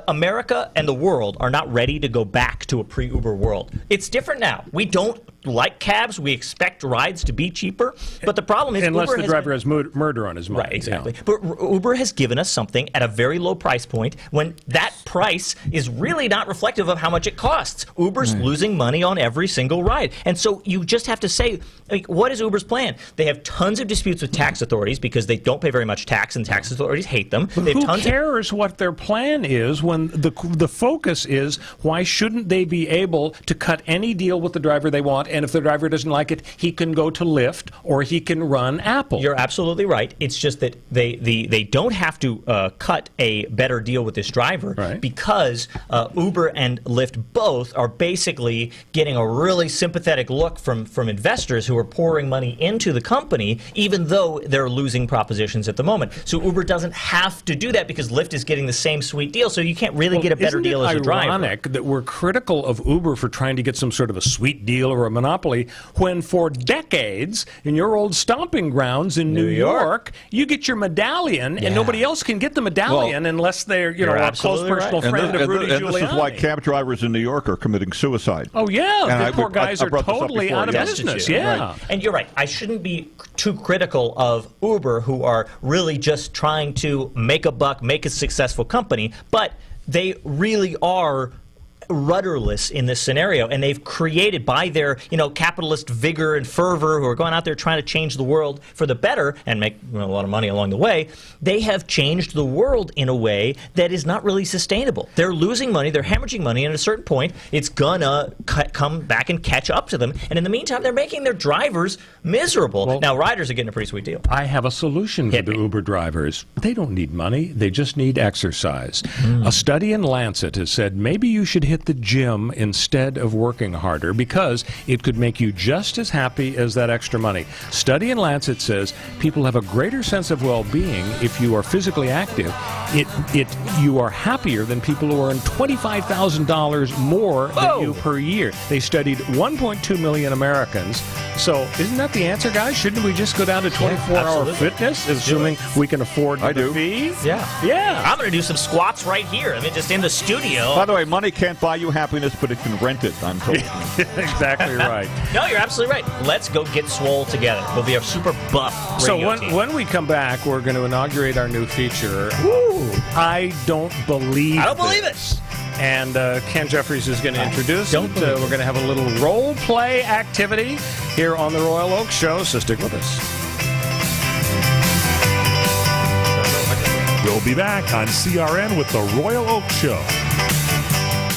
America and the world are not ready to go back to a pre-Uber world. It's different now. We don't like cabs. We expect rides to be cheaper. But the problem is unless Uber the driver has murder on his mind. Right, exactly. Yeah. But Uber has given us something at a very low price point when that price is really not reflective of how much it costs. Uber's losing money on every single ride. And so you just have to say, what is Uber's plan? They have tons of disputes with tax authorities because they don't pay very much tax, and tax authorities hate them. But who cares what their plan is when the focus is, why shouldn't they be able to cut any deal with the driver they want, and if the driver doesn't like it, he can go to Lyft or he can run Apple. You're absolutely right. It's just that they don't have to cut a better deal with this driver because Uber and Lyft both are basically getting a really sympathetic look from investors who are pouring money into the company, even though they're losing propositions at the moment. So Uber doesn't have to do that because Lyft is getting the same sweet deal, so you can't really get a better deal as a driver. Isn't it ironic that we're critical of Uber for trying to get some sort of a sweet deal or a monopoly when for decades in your old stomping grounds in New York, you get your medallion and nobody else can get the medallion unless they're a close personal friend of Rudy Giuliani. And this is why cab drivers in New York are committing suicide. Oh, yeah. The poor guys are totally out of business. Yeah. Right. And you're right. I shouldn't be too critical of Uber, who are really just trying to make a buck, make a successful company, but they really are rudderless in this scenario, and they've created by their capitalist vigor and fervor, who are going out there trying to change the world for the better and make a lot of money along the way. They have changed the world in a way that is not really sustainable. They're losing money, they're hemorrhaging money, and at a certain point it's gonna come back and catch up to them, and in the meantime they're making their drivers miserable. Well, now riders are getting a pretty sweet deal. I have a solution for the Uber drivers. They don't need money, they just need exercise. A study in Lancet has said maybe you should hit the gym instead of working harder, because it could make you just as happy as that extra money. Study in Lancet says people have a greater sense of well-being if you are physically active. You are happier than people who earn $25,000 more than you per year. They studied 1.2 million Americans. So isn't that the answer, guys? Shouldn't we just go down to 24-hour fitness, assuming we can afford the fees? Yeah. I'm going to do some squats right here. I mean, just in the studio. By the way, money can't buy you happiness, but it can rent it, I'm told. Exactly right. No, you're absolutely right. Let's go get swole together. We'll be a super buff radio team. When we come back, we're going to inaugurate our new feature. I don't believe it. And Ken Jeffries is going to introduce it. We're going to have a little role play activity here on the Royal Oak Show, so stick with us. We'll be back on CRN with the Royal Oak Show.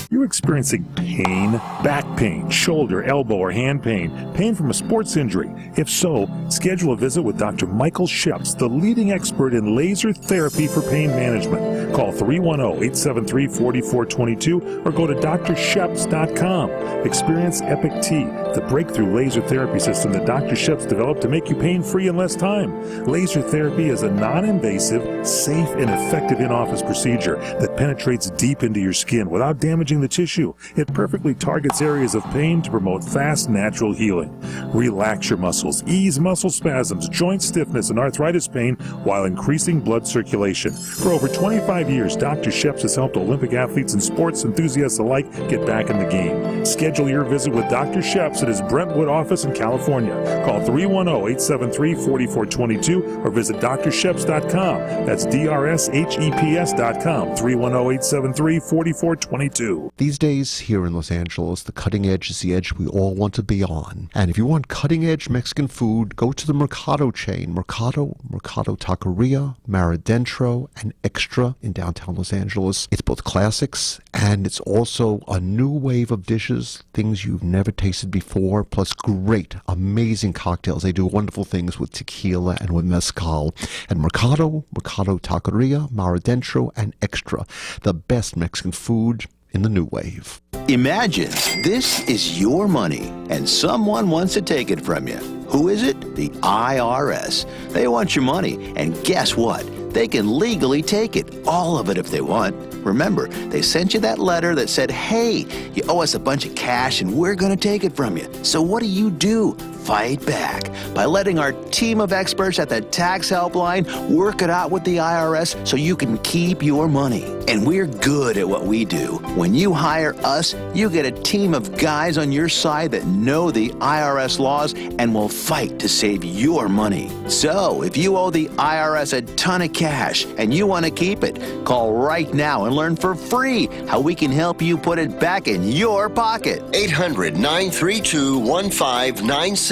You're experiencing pain, back pain, shoulder, elbow, or hand pain from a sports injury. If so, schedule a visit with Dr. Michael Sheps, the leading expert in laser therapy for pain management. Call 310-873-4422 or go to drsheps.com. Experience Epic T, the breakthrough laser therapy system that Dr. Sheps developed to make you pain-free in less time. Laser therapy is a non-invasive, safe, and effective in-office procedure that penetrates deep into your skin without damaging the tissue. It perfectly targets areas of pain to promote fast, natural healing. Relax your muscles, ease muscle spasms, joint stiffness, and arthritis pain while increasing blood circulation. For over 25 years, Dr. Sheps has helped Olympic athletes and sports enthusiasts alike get back in the game. Schedule your visit with Dr. Sheps at his Brentwood office in California. Call 310-873-4422 or visit drsheps.com. That's DRSHEPS.com. 310-873-4422. These days here in Los Angeles, the cutting edge is the edge we all want to be on. And if you want cutting edge Mexican food, go to the Mercado chain. Mercado Taqueria, Maradentro, and Extra in downtown Los Angeles. It's both classics and it's also a new wave of dishes, things you've never tasted before, plus great, amazing cocktails. They do wonderful things with tequila and with mezcal. And Mercado Taqueria, Maradentro, and Extra, the best Mexican food in the new wave. Imagine this is your money and someone wants to take it from you. Who is it? The IRS. They want your money, and guess what? They can legally take it, all of it if they want. Remember, they sent you that letter that said, hey, you owe us a bunch of cash and we're going to take it from you. So what do? Fight back by letting our team of experts at the tax helpline work it out with the IRS so you can keep your money. And we're good at what we do. When you hire us, you get a team of guys on your side that know the IRS laws and will fight to save your money. So if you owe the IRS a ton of cash and you want to keep it, call right now and learn for free how we can help you put it back in your pocket. 800-932-1597. 800-932-1597.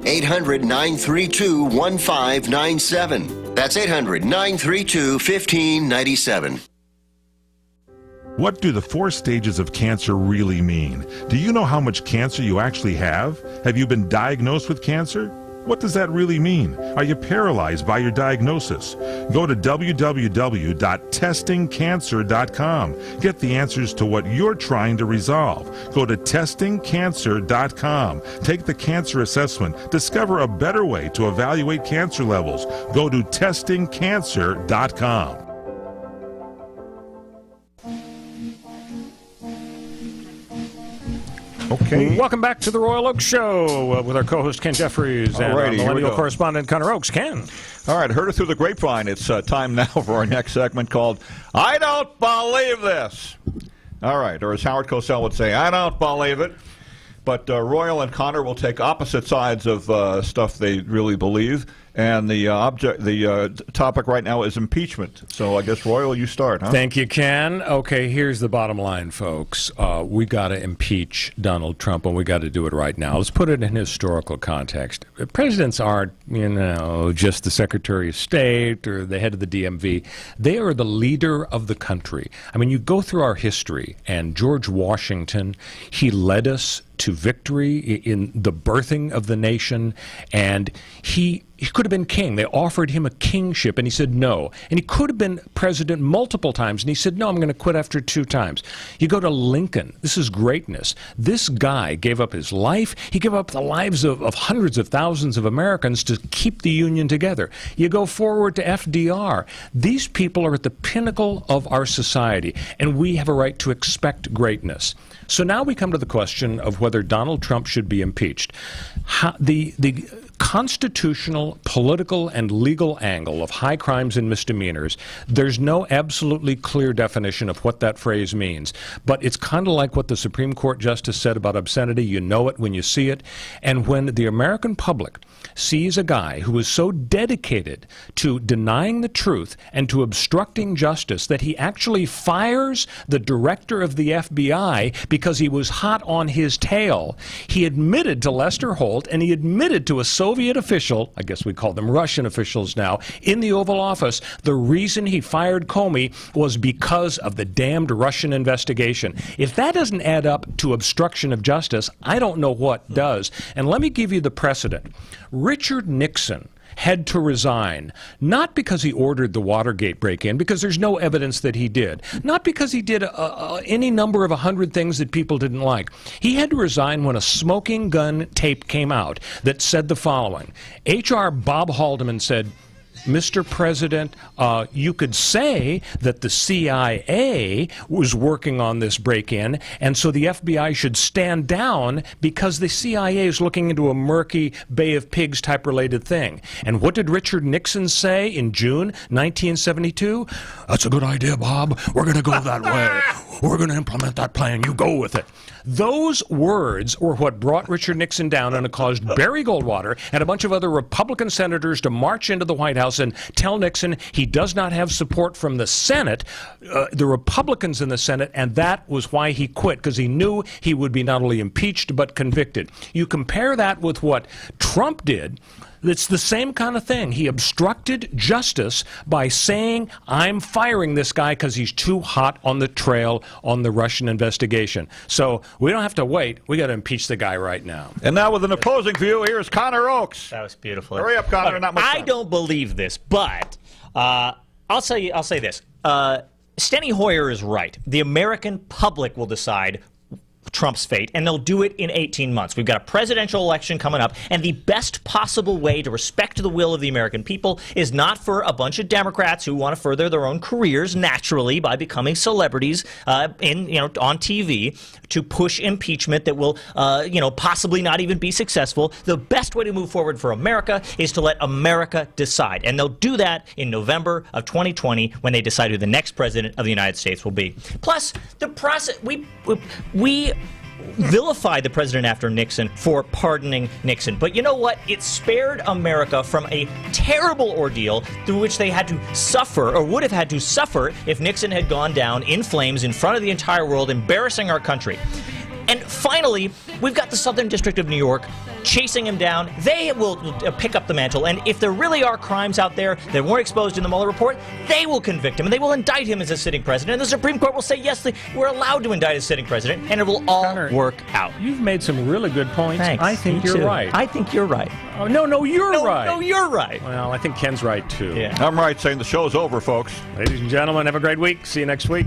800-932-1597. That's 800-932-1597. What do the 4 stages of cancer really mean? Do you know how much cancer you actually have? Have you been diagnosed with cancer? What does that really mean? Are you paralyzed by your diagnosis? Go to www.testingcancer.com. Get the answers to what you're trying to resolve. Go to testingcancer.com. Take the cancer assessment. Discover a better way to evaluate cancer levels. Go to testingcancer.com. Okay. Welcome back to the Royal Oak Show with our co-host Ken Jeffries and our millennial correspondent Connor Oakes. Ken. All right, heard it through the grapevine. It's time now for our next segment called I Don't Believe This. All right, or as Howard Cosell would say, I don't believe it. But Royal and Connor will take opposite sides of stuff they really believe And the topic right now is impeachment. So I guess, Royal, you start, huh? Thank you, Ken. Okay, here's the bottom line, folks. We got to impeach Donald Trump, and we got to do it right now. Let's put it in historical context. Presidents aren't, just the Secretary of State or the head of the DMV. They are the leader of the country. I mean, you go through our history, and George Washington, he led us to victory in the birthing of the nation, and he could have been king. They offered him a kingship, and he said no. And he could have been president multiple times, and he said, no, I'm going to quit after 2 times. You go to Lincoln. This is greatness. This guy gave up his life. He gave up the lives of hundreds of thousands of Americans to keep the Union together. You go forward to FDR. These people are at the pinnacle of our society, and we have a right to expect greatness. So now we come to the question of whether Donald Trump should be impeached. The constitutional, political, and legal angle of high crimes and misdemeanors, there's no absolutely clear definition of what that phrase means. But it's kind of like what the Supreme Court justice said about obscenity. You know it when you see it. And when the American public sees a guy who is so dedicated to denying the truth and to obstructing justice that he actually fires the director of the FBI because he was hot on his tail. He admitted to Lester Holt, and he admitted to a Soviet official, I guess we call them Russian officials now, in the Oval Office, the reason he fired Comey was because of the damned Russian investigation. If that doesn't add up to obstruction of justice, I don't know what does. And let me give you the precedent. Richard Nixon had to resign, not because he ordered the Watergate break-in, because there's no evidence that he did, not because he did any number of 100 things that people didn't like. He had to resign when a smoking gun tape came out that said the following. H.R. Bob Haldeman said, Mr. President, you could say that the CIA was working on this break-in, and so the FBI should stand down because the CIA is looking into a murky Bay of Pigs type related thing. And what did Richard Nixon say in June 1972? That's a good idea, Bob. We're going to go that way. We're going to implement that plan. You go with it. Those words were what brought Richard Nixon down, and it caused Barry Goldwater and a bunch of other Republican senators to march into the White House and tell Nixon he does not have support from the Senate, the Republicans in the Senate, and that was why he quit, because he knew he would be not only impeached but convicted. You compare that with what Trump did. It's the same kind of thing. He obstructed justice by saying, I'm firing this guy because he's too hot on the trail on the Russian investigation. So we don't have to wait. We got to impeach the guy right now. And now with an opposing view, here's Connor Oakes. That was beautiful. Hurry up, Connor. Not much time. I don't believe this, but I'll say this. Steny Hoyer is right. The American public will decide Trump's fate, and they'll do it in 18 months. We've got a presidential election coming up, and the best possible way to respect the will of the American people is not for a bunch of Democrats who want to further their own careers naturally by becoming celebrities on TV to push impeachment that will possibly not even be successful. The best way to move forward for America is to let America decide, and they'll do that in November of 2020 when they decide who the next president of the United States will be. Plus, the process we vilified the president after Nixon for pardoning Nixon. But you know what? It spared America from a terrible ordeal through which they had to suffer, or would have had to suffer, if Nixon had gone down in flames in front of the entire world, embarrassing our country. And finally, we've got the Southern District of New York chasing him down. They will pick up the mantle, and if there really are crimes out there that weren't exposed in the Mueller report, they will convict him, and they will indict him as a sitting president, and the Supreme Court will say, yes, we're allowed to indict a sitting president, and it will all work out. You've made some really good points. Thanks. I think you're right. I think you're right. Oh, no, you're right. No, you're right. Well, I think Ken's right, too. Yeah. I'm right, saying the show's over, folks. Ladies and gentlemen, have a great week. See you next week.